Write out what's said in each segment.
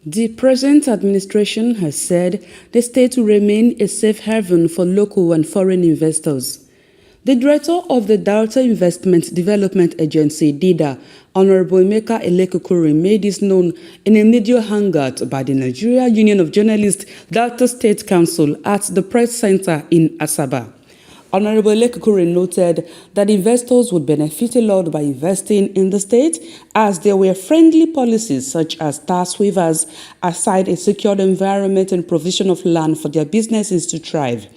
The present administration has said the state will remain a safe haven for local and foreign investors. The director of the Delta Investment Development Agency, DIDA, Honorable Elekeokwuri, made this known in a media hangout by the Nigeria Union of Journalists Delta State Council at the Press Center in Asaba. Honorable Elekeokwuri noted that investors would benefit a lot by investing in the state, as there were friendly policies such as tax waivers aside a secured environment and provision of land for their businesses to thrive.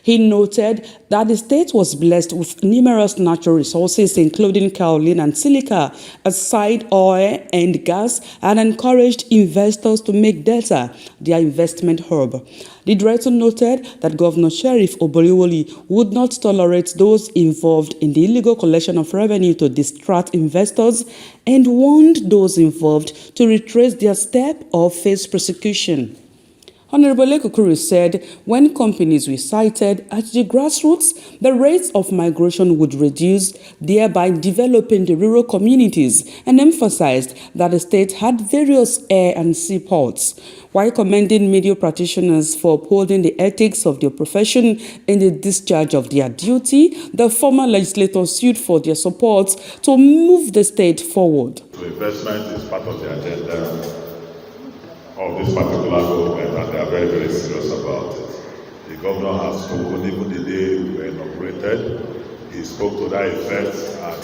He noted that the state was blessed with numerous natural resources, including kaolin and silica, aside oil and gas, and encouraged investors to make Delta their investment hub. The director noted that Governor Sheriff Oboriwoli would not tolerate those involved in the illegal collection of revenue to distract investors and warned those involved to retrace their step or face prosecution. Honorable Elekeokwuri said when companies were sited at the grassroots, the rates of migration would reduce, thereby developing the rural communities, and emphasized that the state had various air and sea ports. While commending media practitioners for upholding the ethics of their profession in the discharge of their duty, the former legislator sued for their support to move the state forward. So investment is part of the agenda of this particular government, and they are very, very serious about it. The governor has spoken even the day we were inaugurated. He spoke to that effect and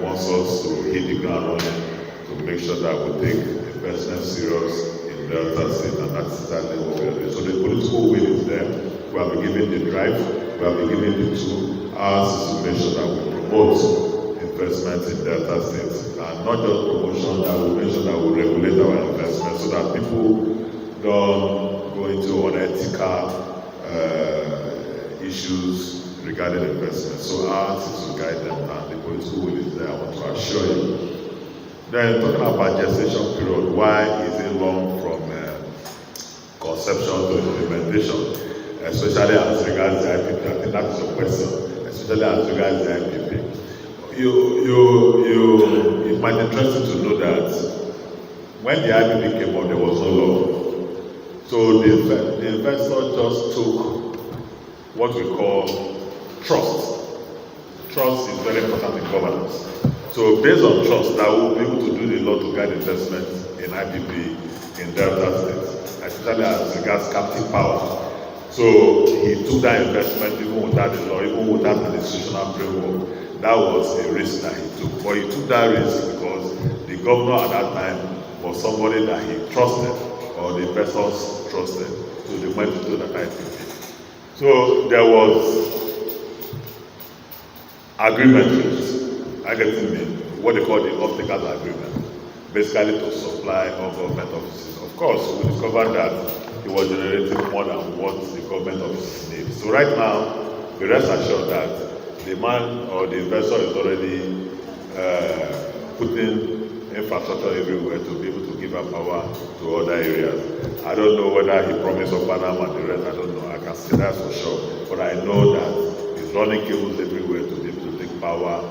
wants us to hit the ground running to make sure that we take investment serious in Delta State, and that's exactly what we are doing. So the political will is there. We have been given the drive, we have been given the tool. Ours is to make sure that we promote investment in Delta State. And not just promotion, that we make sure that we regulate our investment so that people don't go into unethical issues regarding investment. So ours is to guide them, and the political will is there, I want to assure you. Then talking about gestation period, why is it long from conception to implementation, especially as regards the IPP? I think that is your question, especially as regards the IPP. It might be interesting to know that when the IPP came up, there was no law. So the investor just took what we call trust. Trust is very important in governance. So based on trust, that we'll be able to do the law to guide investment in IPP in Delta State, especially as regards captive power. So he took that investment even without the law, even without an institutional framework. That was a risk that he took. But he took that risk because the governor at that time was somebody that he trusted, or the investors trusted. So they went to do that IPP. So there was agreement reached, what they call the off-takers agreement, basically to supply all government offices. Of course, we discovered that it was generating more than what the government offices need. So right now, be rest assured that the man or the investor is already putting infrastructure everywhere to be able to give up power to other areas. I don't know whether he promised of Panama and the rest, I don't know. I can say that for sure. But I know that he's running cables everywhere to be able to take power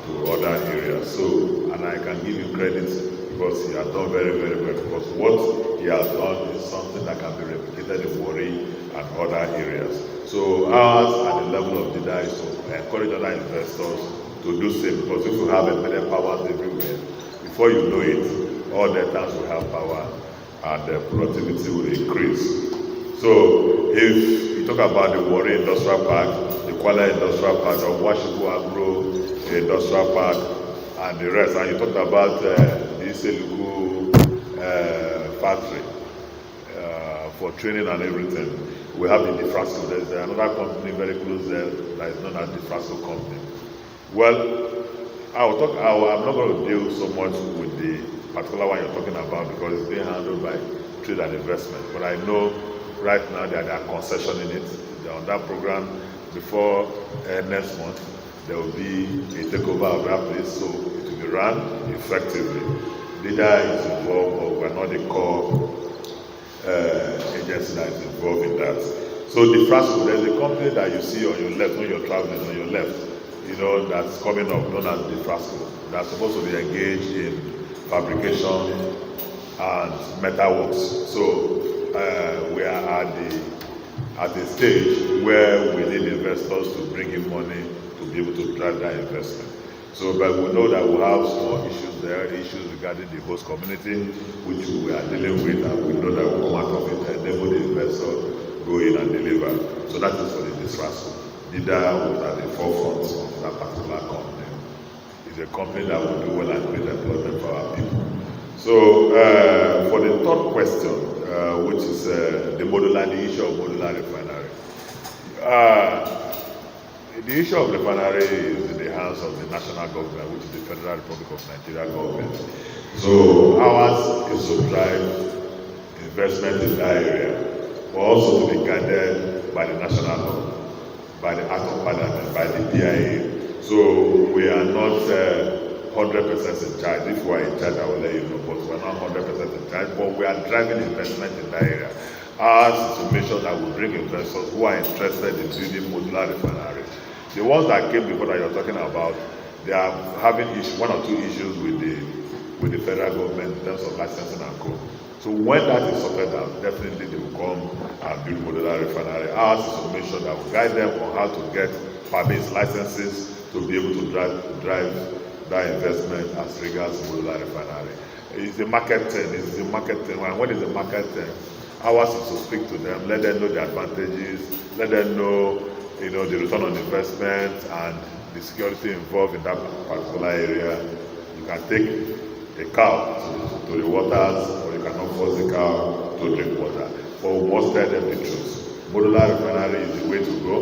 to other areas. So, and I can give him credit because he has done very, very well. Because what he has done is something that can be replicated in Warri and other areas. So ours at the level of DIDA is to encourage other investors to do same, because if you have embedded powers everywhere, before you know it, all the times will have power and the productivity will increase. So if you talk about the Warri Industrial Park, the Kuala Industrial Park, the Washibu Agro Industrial Park, and the rest, and you talked about the Iselugu factory for training and everything. We have the Defrasco. There's another company very close there that is known as the Defrasco company. Well, I'm not going to deal so much with the particular one you're talking about because it's being handled by Trade and Investment. But I know right now that there are concessions in it. They're on that program. Before next month, there will be a takeover of that place, so it will be run effectively. DIDA is involved, but we're not the core agency that is involved in that. So the Frasco, there's a company that you see on your left when you're traveling on your left, that's coming up, known as the Frasco. That's supposed to be engaged in fabrication and metalworks. So we are at the stage where we need investors to bring in money to be able to drive that investment. So, but we know that we have small issues there, issues regarding the host community, which we are dealing with, and we know that we come out of it and enable the investor go in and deliver. So that is for the disruption. Leader was at the forefront of that particular company. It's a company that will do well and create employment for our people. So for the third question, which is the issue of modular refinery. The issue of refinery is in the hands of the national government, which is the Federal Republic of Nigeria government. So ours is to drive investment in that area, but also to be guided by the national law, by the Act of Parliament, by the PIA. So we are not 100% in charge. If we are in charge, I will let you know, but we are not 100% in charge, but we are driving investment in that area. Ours is to make sure that we bring investors who are interested in building modular refinery. The ones that came before that you're talking about, they are having one or two issues with the federal government in terms of licensing and co. So when that is sorted out, definitely they will come and build modular refinery. Ours is to make sure that we guide them on how to get permits, licenses to be able to drive that investment as regards modular refinery. It's the market thing. It's the market thing. And what is the market thing? Ours is to speak to them, let them know the advantages, let them know, the return on investment and the security involved in that particular area. You can take a cow to the waters, or you cannot force the cow to drink water. But we must tell them the truth. Modular refinery is the way to go.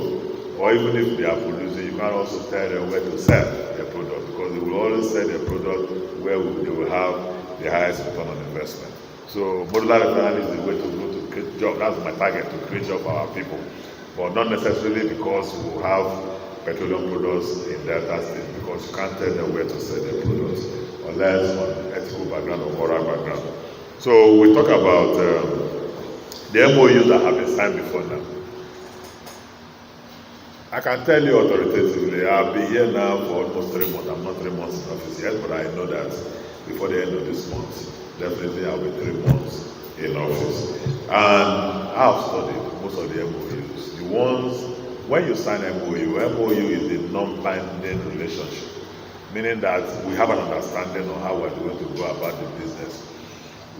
Or even if they are producing, you can also tell them where to sell their product, because they will always sell their product where they will have the highest return on investment. So modular refinery is the way to go to create jobs. That's my target, to create jobs for our people. But not necessarily because we will have petroleum products in Delta State, because you can't tell them where to sell their products unless on ethical background or moral background. So we talk about the MOUs that have been signed before now. I can tell you authoritatively, I've been here now for almost 3 months. I'm not 3 months in office yet, but I know that before the end of this month, definitely I'll be 3 months in office. And I've studied most of the MOUs. The ones, when you sign MOU is a non-binding relationship, meaning that we have an understanding on how we're going to go about the business.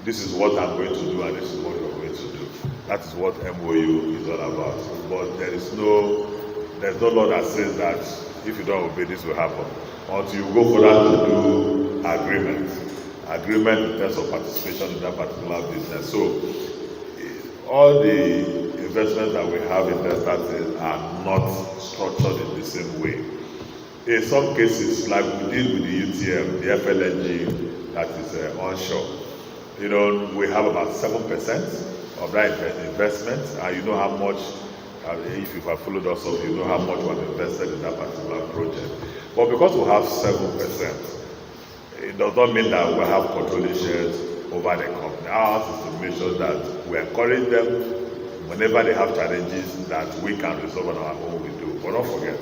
This is what I'm going to do and this is what you're going to do. That is what MOU is all about. But there's no law that says that if you don't obey, this will happen. Until you go for that to do agreement in terms of participation in that particular business. So all the investments that we have in Delta State are not structured in the same way. In some cases, like we did with the UTM, the FLNG that is onshore, we have about 7% of that investment, and you know how much, if you have followed us up, you know how much we have invested in that particular project. But because we have 7%, it does not mean that we have controlling shares over the company. Ours is to make sure that we encourage them whenever they have challenges that we can resolve on our own, we do. But don't forget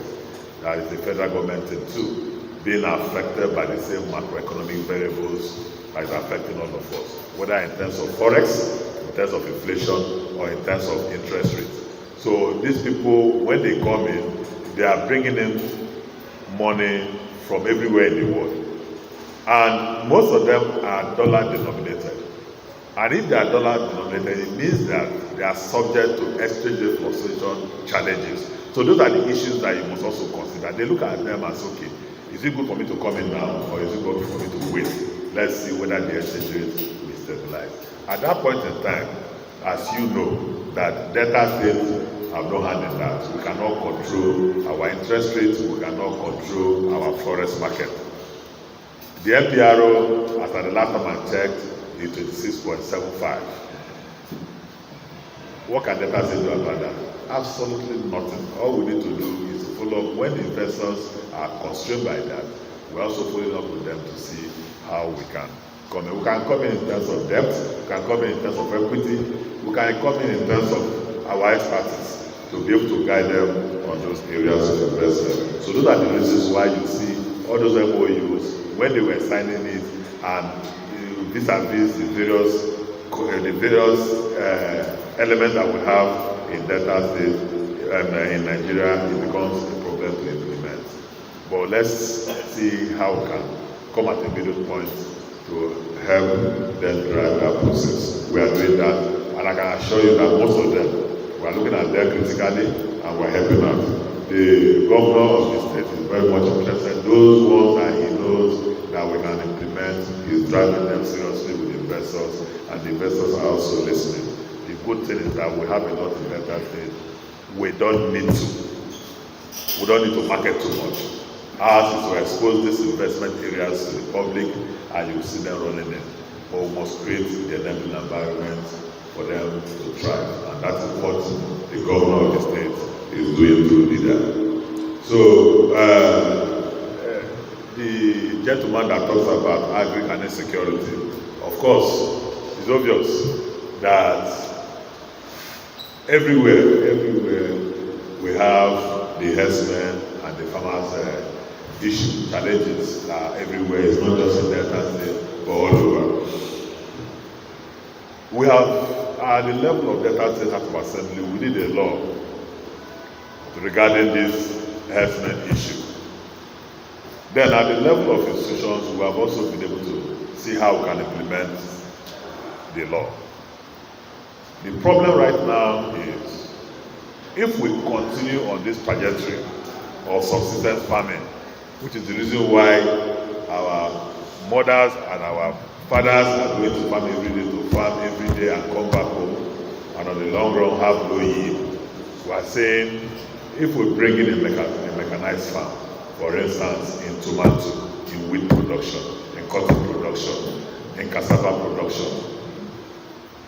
that it's the federal government too, being affected by the same macroeconomic variables that is affecting all of us, whether in terms of forex, in terms of inflation, or in terms of interest rates. So these people, when they come in, they are bringing in money from everywhere in the world. And most of them are dollar denominated. And if they are dollar denominated, it means that they are subject to exchange rate fluctuation challenges. So those are the issues that you must also consider. They look at them as, okay, is it good for me to come in now, or is it good for me to wait? Let's see whether the exchange rate will stabilize. At that point in time, as you know, that Delta State have no hand in that. We cannot control our interest rates, we cannot control our forex market. The MPRO, as at the last time I checked, is 26.75. What can Delta State do about that? Absolutely nothing. All we need to do is to follow up. When the investors are constrained by that, we're also following up with them to see how we can come in. We can come in terms of debt, we can come in terms of equity, we can come in terms of our expertise to be able to guide them on those areas of investment. So those are the reasons why you see all those MOUs, when they were signing it, and vis-a-vis the various elements that we have in Delta State in Nigeria, it becomes a problem to implement. But let's see how we can come at a middle point to help them drive that process. We are doing that, and I can assure you that most of them, we are looking at them critically and we are helping out. The governor of the state is very much interested. Those ones that he knows that we can implement, he's driving them seriously with investors, and the investors are also listening. The good thing is that we have a lot in Delta State. We don't need to market too much. Ours is to expose these investment areas to the public, and you see them running in. But we must create the enabling environment for them to thrive, and that is what the governor of the state is doing to do that. So the gentleman that talks about agri and insecurity, of course, it's obvious that everywhere we have the herdsmen and the farmers issue, challenges are everywhere. It's not just in Delta State, but all over. We have, at the level of Delta State House of Assembly, we need a law regarding this herdsmen issue. Then at the level of institutions, we have also been able to see how we can implement the law. The problem right now is, if we continue on this trajectory of subsistence farming, which is the reason why our mothers and our fathers are going to farm every day, to farm every day and come back home, and on the long run have low yield. We are saying, if we bring in a mechanized farm, for instance, in tomato, in wheat production, in cotton production, in cassava production,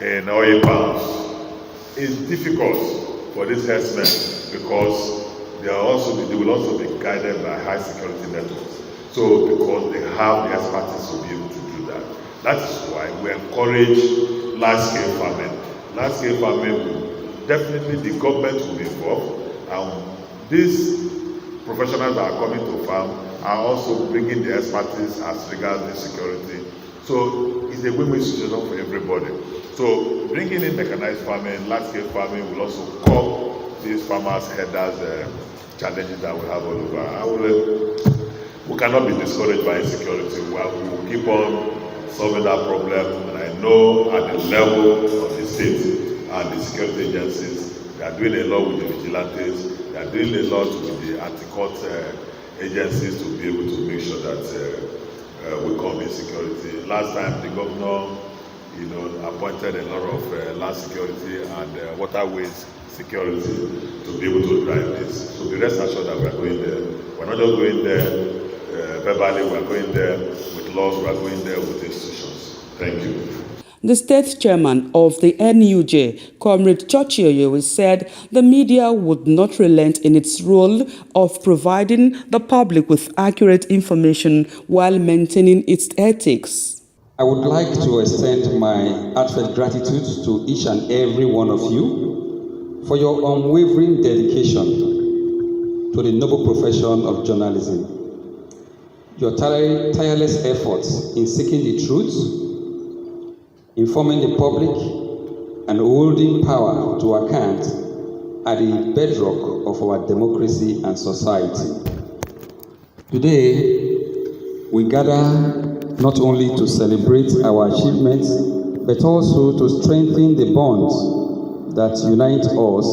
in oil palms, it's difficult for these herdsmen because they will also be guided by high security networks. So because they have the expertise to be able to do that. That is why we encourage large-scale farming. Large-scale farming will definitely, the government will be involved, and these professionals that are coming to farm are also bringing the expertise as regards the security. So it's a win-win situation for everybody. So bringing in mechanized farming, large-scale farming will also curb these farmers' headers challenges that we have all over. We cannot be discouraged by insecurity. We will keep on solving that problem, and I know at the level of the state and the security agencies, they are doing a lot with the vigilantes, they are doing a lot with the anti-court agencies to be able to make sure that we combat insecurity. Last time the governor, appointed a lot of land security and waterways security to be able to drive this. So be rest assured that we are going there. We're not just going there verbally, we are going there with laws, we are going there with institutions. Thank you. The state chairman of the NUJ, Comrade Churchioyo, said the media would not relent in its role of providing the public with accurate information while maintaining its ethics. I would like to extend my heartfelt gratitude to each and every one of you for your unwavering dedication to the noble profession of journalism. Your tireless efforts in seeking the truth, informing the public, and holding power to account are the bedrock of our democracy and society. Today, we gather not only to celebrate our achievements, but also to strengthen the bonds that unite us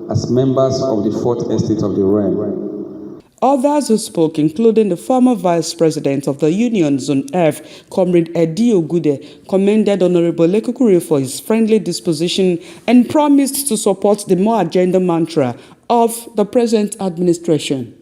as members of the Fourth Estate of the Realm. Others who spoke, including the former Vice President of the Union Zone F, Comrade Elekeokwuri, commended Honorable Elekeokwuri for his friendly disposition and promised to support the more agenda mantra of the present administration.